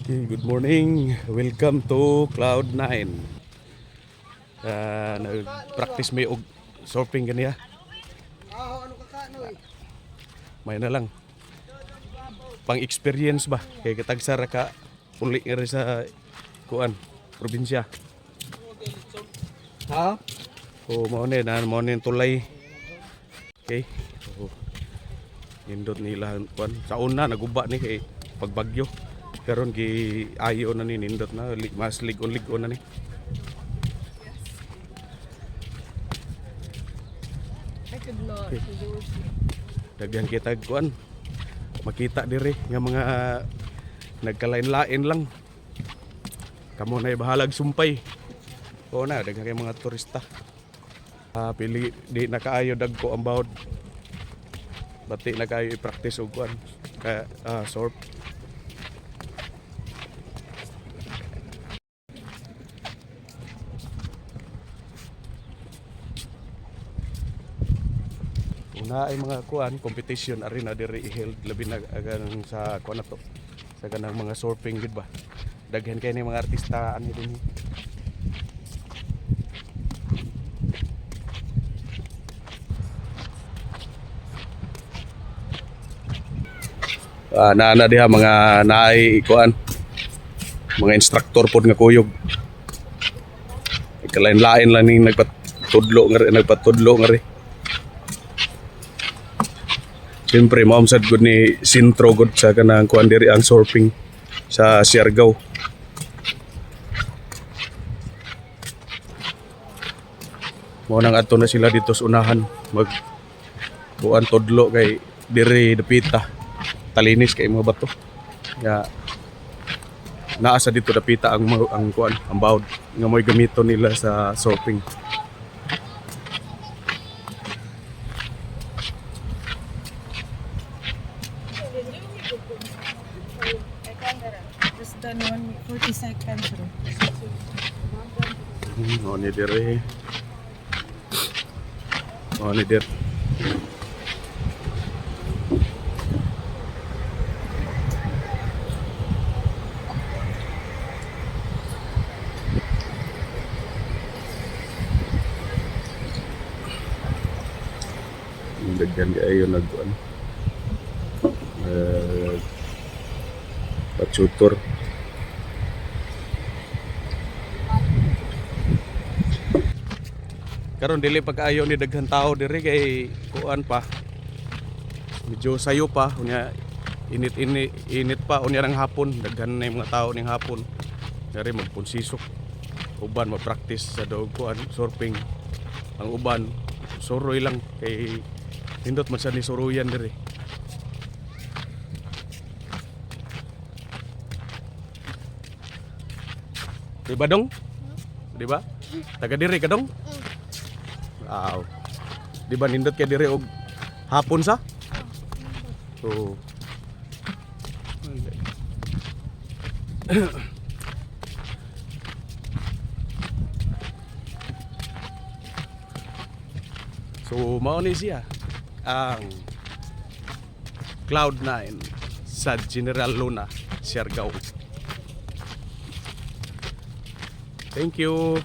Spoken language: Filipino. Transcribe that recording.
Okay, good morning. Welcome to Cloud9. Nag-practice may og surfing ganiya. May na lang. Pang-experience ba? Kay katagsara ka uli nga rin sa kuan, probinsya. Ha? O mao ni tulay. Okay. So, nindot nila kuan. Sa una naguba ni kay pagbagyo. Karon gi ayo na ni nindot na mas ligon-ligon na ni. I could not. Okay. Daghan kita kuan. Makita diri nga mga nagkalain-lain lang. Kamo na bahalag sumpay. O na daghan kay mga turista. Pili di na kaayo dagko ang bawod. Bati na kayo i-practice og kuan ka surf. Na ay mga kuan competition ari na diri i-held labi na agang sa kuan na to sa kanang mga surfing gid ba daghan kay ni mga artista ani dinhi. Na diha mga naay kuan mga instructor pod nga kuyog ikalain-lain lang ning nagpatudlo nga ri. Siyempre, maumsad gud ni sintro gud sa kanang kuan diri ang surfing sa Siargao. Mo nang adto na sila dito sa unahan mag kuan tudlo kay diri dapita. Talinis kay mga bato. Ya naa sa dito dapita ang kuan, ang bawd nga moy gamiton nila sa surfing. Just done 40 seconds. Oh, ni dire. Oh, ni dire. Daghan kayo nagkuan. Patutor. Karon dili pag-ayo ni daghan tao diri kay kuan pa. Medyo sayo pa unya init pa unya nang hapon daghan na yung mga tao ning hapon. Dari magpunsisok. Uban ma-practice sa dog kuan surfing. Ang uban suroy lang kay nindot man sa ni suruyan diri. Diba dong? Diba? Taga diri ka dong? Wow. Diba nindot kay diri og hapon sa? So So mao ni siya ang Cloud9 sa General Luna, Siargao. Thank you.